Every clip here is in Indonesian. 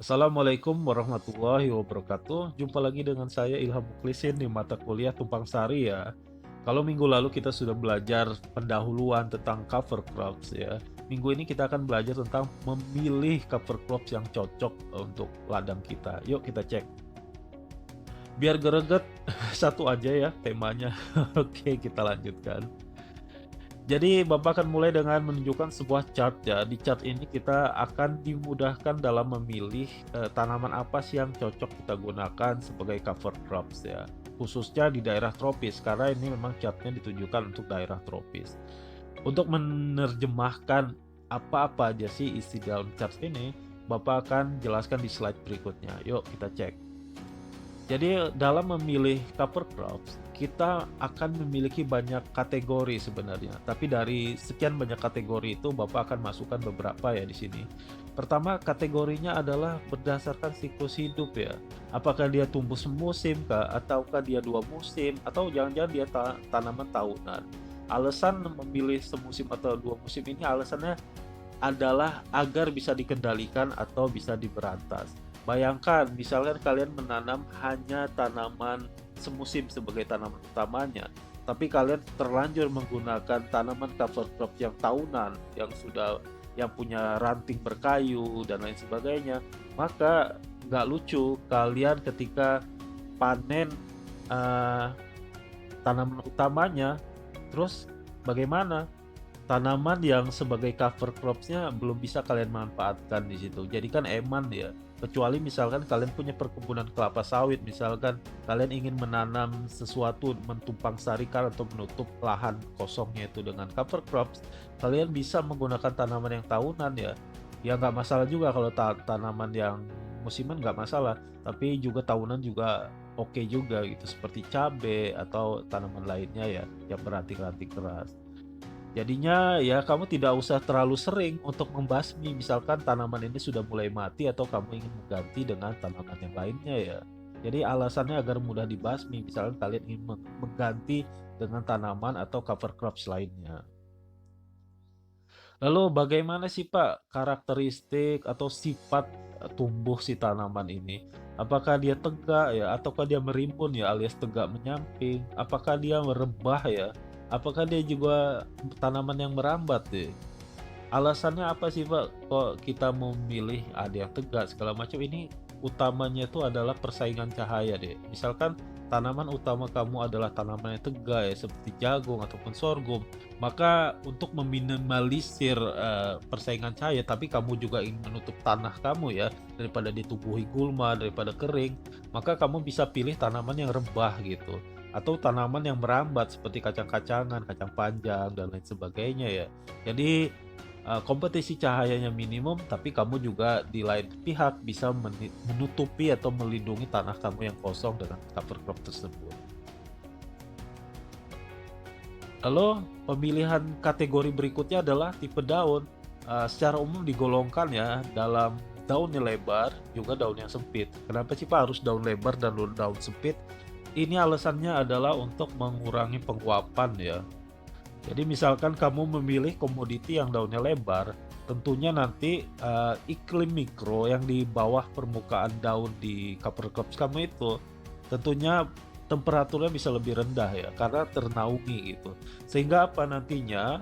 Assalamualaikum warahmatullahi wabarakatuh. Jumpa lagi dengan saya Ilham Muklisin di mata kuliah Tumpang Sari ya. Kalau minggu lalu kita sudah belajar pendahuluan tentang cover crops ya. Minggu ini kita akan belajar tentang memilih cover crops yang cocok untuk ladang kita. Yuk kita cek. Biar greget, satu aja ya temanya. Oke, kita lanjutkan. Jadi Bapak akan mulai dengan menunjukkan sebuah chart ya. Di chart ini kita akan dimudahkan dalam memilih tanaman apa sih yang cocok kita gunakan sebagai cover crops ya. Khususnya di daerah tropis karena ini memang chartnya ditujukan untuk daerah tropis. Untuk menerjemahkan apa-apa aja sih isi dalam chart ini, Bapak akan jelaskan di slide berikutnya. Yuk kita cek. Jadi dalam memilih cover crops, kita akan memiliki banyak kategori sebenarnya. Tapi dari sekian banyak kategori itu, Bapak akan masukkan beberapa ya di sini. Pertama, kategorinya adalah berdasarkan siklus hidup ya. Apakah dia tumbuh semusim kah, ataukah dia dua musim, atau jangan-jangan dia tanaman tahunan. Alasan memilih semusim atau dua musim ini alasannya adalah agar bisa dikendalikan atau bisa diberantas. Bayangkan, misalkan kalian menanam hanya tanaman semusim sebagai tanaman utamanya, tapi kalian terlanjur menggunakan tanaman cover crop yang tahunan, yang punya ranting berkayu dan lain sebagainya, maka nggak lucu kalian ketika panen eh, tanaman utamanya, terus bagaimana? Tanaman yang sebagai cover crops-nya belum bisa kalian manfaatkan di situ. Jadi kan eman ya. Kecuali misalkan kalian punya perkebunan kelapa sawit, misalkan kalian ingin menanam sesuatu, mentumpang sarikan atau menutup lahan kosongnya itu dengan cover crops, kalian bisa menggunakan tanaman yang tahunan ya. Ya nggak masalah juga kalau tanaman yang musiman nggak masalah, tapi juga tahunan juga oke juga gitu, seperti cabai atau tanaman lainnya ya yang beranting-ranting keras. Jadinya ya kamu tidak usah terlalu sering untuk membasmi, misalkan tanaman ini sudah mulai mati atau kamu ingin mengganti dengan tanaman yang lainnya ya. Jadi alasannya agar mudah dibasmi, misalkan kalian ingin mengganti dengan tanaman atau cover crops lainnya. Lalu bagaimana sih Pak karakteristik atau sifat tumbuh si tanaman ini? Apakah dia tegak ya, ataukah dia merimbun ya alias tegak menyamping? Apakah dia merebah ya? Apakah dia juga tanaman yang merambat ya? Alasannya apa sih Pak? Kok kita memilih ada yang tegak segala macam ini utamanya itu adalah persaingan cahaya deh. Misalkan tanaman utama kamu adalah tanaman yang tegak ya seperti jagung ataupun sorghum, maka untuk meminimalisir persaingan cahaya tapi kamu juga ingin menutup tanah kamu ya daripada ditumbuhi gulma, daripada kering, maka kamu bisa pilih tanaman yang rebah gitu. Atau tanaman yang merambat seperti kacang-kacangan, kacang panjang dan lain sebagainya ya. Jadi kompetisi cahayanya minimum, tapi kamu juga di lain pihak bisa menutupi atau melindungi tanah kamu yang kosong dengan cover crop tersebut. Lalu pemilihan kategori berikutnya adalah tipe daun. Secara umum digolongkan ya dalam daun yang lebar juga daun yang sempit. Kenapa sih Pak harus daun lebar dan daun sempit? Ini alasannya adalah untuk mengurangi penguapan ya. Jadi misalkan kamu memilih komoditi yang daunnya lebar, tentunya nanti iklim mikro yang di bawah permukaan daun di cover crops kamu itu tentunya temperaturnya bisa lebih rendah ya karena ternaungi gitu. Sehingga apa nantinya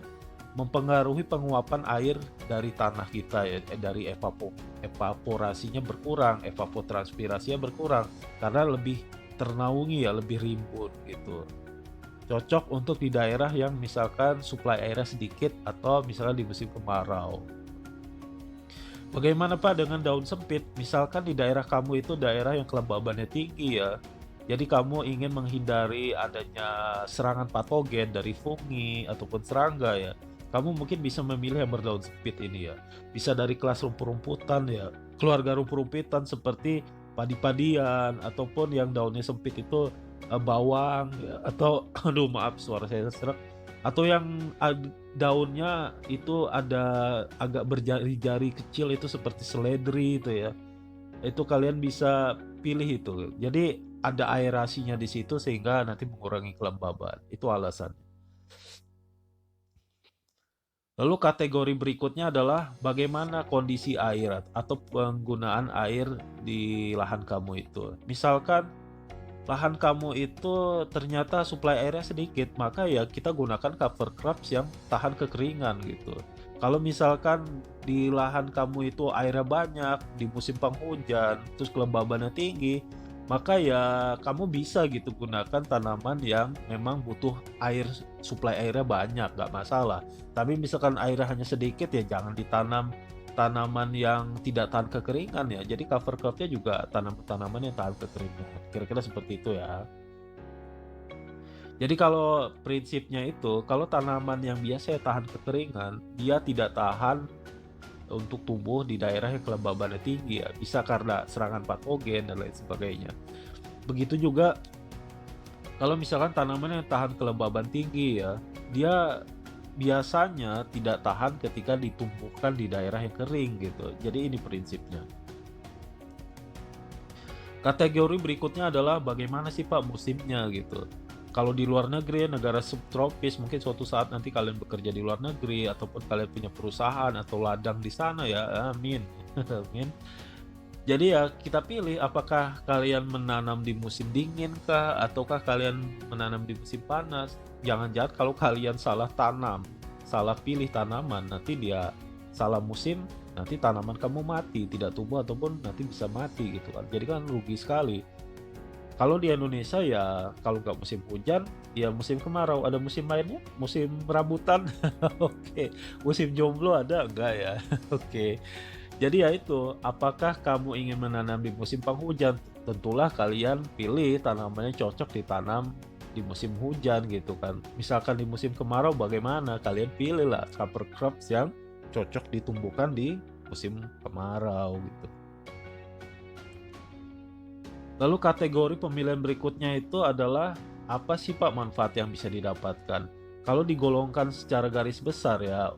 mempengaruhi penguapan air dari tanah kita ya, dari evaporasinya berkurang, evapotranspirasinya berkurang karena lebih ternaungi ya, lebih rimbun gitu. Cocok untuk di daerah yang misalkan suplai airnya sedikit atau misalnya di musim kemarau. Bagaimana Pak dengan daun sempit? Misalkan di daerah kamu itu daerah yang kelembabannya tinggi ya. Jadi kamu ingin menghindari adanya serangan patogen dari fungi ataupun serangga ya. Kamu mungkin bisa memilih yang berdaun sempit ini ya. Bisa dari kelas rumput-rumputan ya. Keluarga rumput-rumputan seperti padi-padian ataupun yang daunnya sempit itu bawang ya. Atau aduh maaf suara saya serak. Atau yang daunnya itu ada agak berjari-jari kecil itu seperti seledri itu ya. Itu kalian bisa pilih itu. Jadi ada aerasinya di situ sehingga nanti mengurangi kelembaban. Itu alasan. Lalu kategori berikutnya adalah bagaimana kondisi air atau penggunaan air di lahan kamu itu. Misalkan lahan kamu itu ternyata suplai airnya sedikit, maka ya kita gunakan cover crops yang tahan kekeringan gitu. Kalau misalkan di lahan kamu itu airnya banyak di musim penghujan, terus kelembabannya tinggi, maka ya kamu bisa gitu gunakan tanaman yang memang butuh air, suplai airnya banyak, nggak masalah. Tapi misalkan airnya hanya sedikit ya jangan ditanam tanaman yang tidak tahan kekeringan ya. Jadi cover crop-nya juga tanaman-tanaman yang tahan kekeringan. Kira-kira seperti itu ya. Jadi kalau prinsipnya itu, kalau tanaman yang biasa tahan kekeringan, dia tidak tahan untuk tumbuh di daerah yang kelembabannya tinggi ya. Bisa karena serangan patogen dan lain sebagainya. Begitu juga kalau misalkan tanaman yang tahan kelembaban tinggi ya, dia biasanya tidak tahan ketika ditumbuhkan di daerah yang kering gitu. Jadi ini prinsipnya. Kategori berikutnya adalah bagaimana sih Pak musimnya gitu. Kalau di luar negeri, negara subtropis, mungkin suatu saat nanti kalian bekerja di luar negeri ataupun kalian punya perusahaan atau ladang di sana ya, amin. Amin. Jadi ya kita pilih apakah kalian menanam di musim dingin kah ataukah kalian menanam di musim panas. Jangan-jangan kalau kalian salah tanam, salah pilih tanaman, nanti dia salah musim, nanti tanaman kamu mati, tidak tumbuh ataupun nanti bisa mati gitu kan. Jadi kan rugi sekali. Kalau di Indonesia ya kalau nggak musim hujan, ya musim kemarau. Ada musim lainnya? Musim rambutan? Oke. Musim jomblo ada enggak ya? Oke. Jadi ya itu, apakah kamu ingin menanam di musim penghujan? Tentulah kalian pilih tanamannya cocok ditanam di musim hujan gitu kan. Misalkan di musim kemarau bagaimana? Kalian pilihlah cover crops yang cocok ditumbuhkan di musim kemarau gitu. Lalu kategori pemilihan berikutnya itu adalah apa sih Pak manfaat yang bisa didapatkan? Kalau digolongkan secara garis besar ya,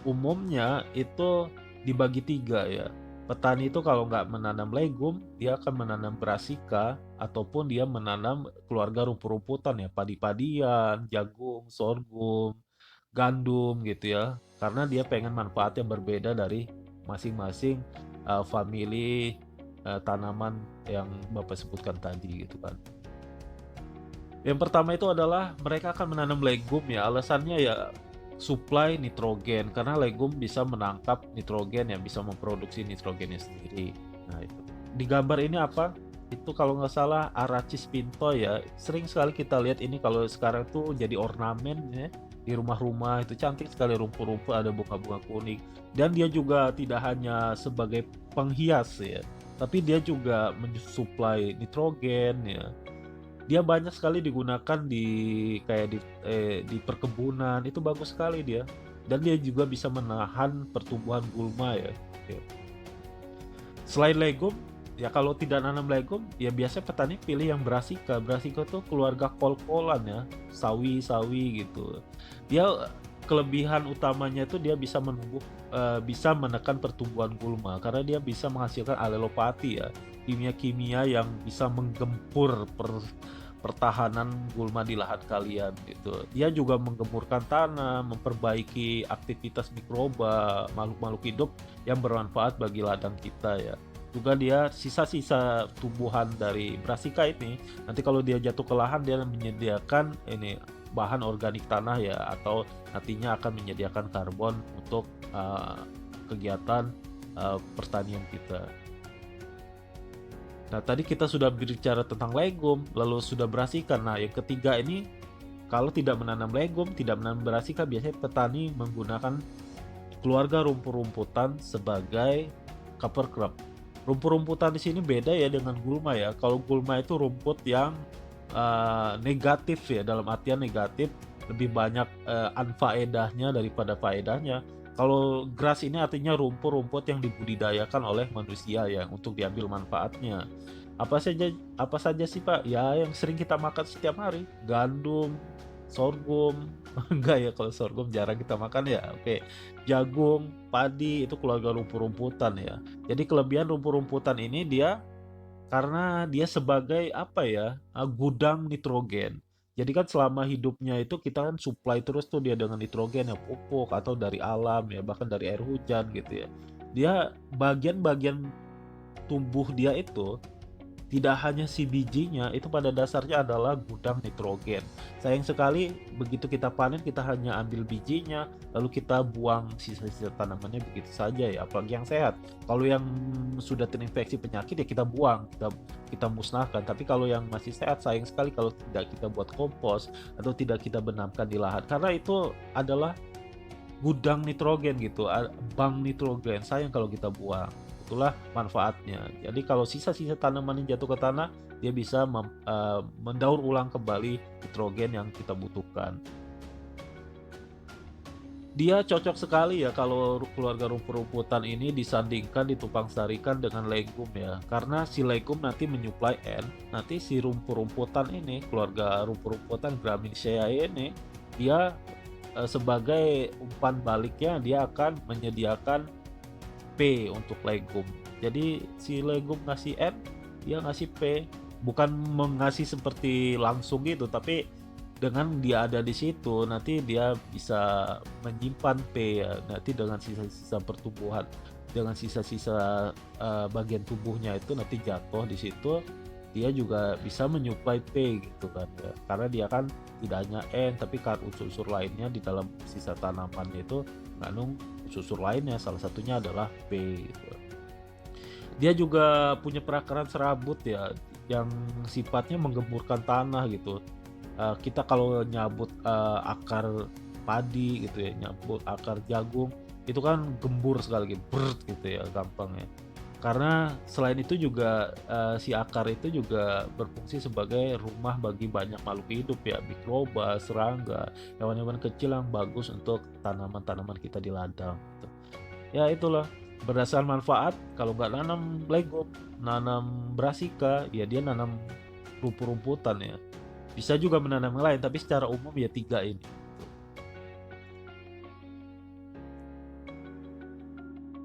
umumnya itu dibagi tiga ya. Petani itu kalau nggak menanam legum, dia akan menanam brasika ataupun dia menanam keluarga rumput-rumputan ya, padi-padian, jagung, sorghum, gandum gitu ya. Karena dia pengen manfaat yang berbeda dari masing-masing famili tanaman yang Bapak sebutkan tadi gitu kan. Yang pertama itu adalah mereka akan menanam legum ya. Alasannya ya supply nitrogen karena legum bisa menangkap nitrogen yang bisa memproduksi nitrogennya sendiri. Nah, itu. Di gambar ini apa? Itu kalau nggak salah Arachis pinto ya. Sering sekali kita lihat ini kalau sekarang tuh jadi ornamen ya di rumah-rumah itu cantik sekali rumput-rumput ada bunga-bunga kuning dan dia juga tidak hanya sebagai penghias ya, tapi dia juga mensuplai nitrogen ya, dia banyak sekali digunakan di kayak di perkebunan, itu bagus sekali dia. Dan dia juga bisa menahan pertumbuhan gulma ya. Oke. Selain legum, ya kalau tidak nanam legum, ya biasanya petani pilih yang brasika. Brasika tuh keluarga kol-kolan ya, sawi-sawi gitu. Dia kelebihan utamanya itu dia bisa bisa menekan pertumbuhan gulma karena dia bisa menghasilkan alelopati ya, kimia-kimia yang bisa menggempur pertahanan gulma di lahan kalian gitu. Dia juga menggemburkan tanah, memperbaiki aktivitas mikroba, makhluk-makhluk hidup yang bermanfaat bagi ladang kita ya. Juga dia sisa-sisa tumbuhan dari brasika ini, nanti kalau dia jatuh ke lahan dia menyediakan ini bahan organik tanah ya, atau nantinya akan menyediakan karbon untuk kegiatan pertanian kita. Nah, tadi kita sudah berbicara tentang legum, lalu sudah brasika. Nah, yang ketiga ini, kalau tidak menanam legum, tidak menanam brasika, biasanya petani menggunakan keluarga rumput-rumputan sebagai cover crop. Rumput-rumputan di sini beda ya dengan gulma ya. Kalau gulma itu rumput yang negatif ya, dalam artian negatif, lebih banyak anfaedahnya daripada faedahnya. Kalau grass ini artinya rumput-rumput yang dibudidayakan oleh manusia ya untuk diambil manfaatnya. Apa saja sih Pak? Ya yang sering kita makan setiap hari, gandum, sorghum. Enggak ya, kalau sorghum jarang kita makan ya. Oke. Jagung, padi itu keluarga rumput-rumputan ya. Jadi kelebihan rumput-rumputan ini dia karena dia sebagai apa ya, gudang nitrogen. Jadi kan selama hidupnya itu kita kan supply terus tuh dia dengan nitrogen ya, pupuk atau dari alam ya, bahkan dari air hujan gitu ya. Dia bagian-bagian tumbuh dia itu tidak hanya si bijinya, itu pada dasarnya adalah gudang nitrogen. Sayang sekali begitu kita panen kita hanya ambil bijinya, lalu kita buang sisa-sisa tanamannya begitu saja ya, apalagi yang sehat. Kalau yang sudah terinfeksi penyakit ya kita buang, kita musnahkan. Tapi kalau yang masih sehat sayang sekali kalau tidak kita buat kompos atau tidak kita benamkan di lahan. Karena itu adalah gudang nitrogen gitu, bank nitrogen. Sayang kalau kita buang. Itulah manfaatnya. Jadi kalau sisa-sisa tanaman yang jatuh ke tanah, dia bisa mendaur ulang kembali nitrogen yang kita butuhkan. Dia cocok sekali ya kalau keluarga rumput-rumputan ini disandingkan ditumpang sarikan dengan legum ya. Karena si legum nanti menyuplai N, nanti si rumput-rumputan ini, keluarga rumput-rumputan Gramineaceae ini, dia sebagai umpan baliknya dia akan menyediakan P untuk legum. Jadi si legum ngasih N, dia ngasih P. Bukan mengasih seperti langsung gitu, tapi dengan dia ada di situ nanti dia bisa menyimpan P ya. Nanti dengan sisa-sisa pertumbuhan, dengan sisa-sisa bagian tubuhnya itu nanti jatuh di situ, dia juga bisa menyuplai P gitu kan ya. Karena dia kan tidak hanya N tapi kan unsur-unsur lainnya di dalam sisa tanamannya itu mengandung unsur-unsur lainnya, salah satunya adalah P gitu. Dia juga punya perakaran serabut ya yang sifatnya menggemburkan tanah gitu. Kita kalau nyabut akar padi gitu ya, nyabut akar jagung itu kan gembur sekali gitu, brrrt gitu ya gampang ya. Karena selain itu juga si akar itu juga berfungsi sebagai rumah bagi banyak makhluk hidup ya, mikroba, serangga, hewan-hewan kecil yang bagus untuk tanaman-tanaman kita di ladang gitu. Ya itulah, berdasarkan manfaat kalau nggak nanam legum, nanam brassica, ya dia nanam rumput-rumputan ya. Bisa juga menanam yang lain, tapi secara umum ya 3 ini.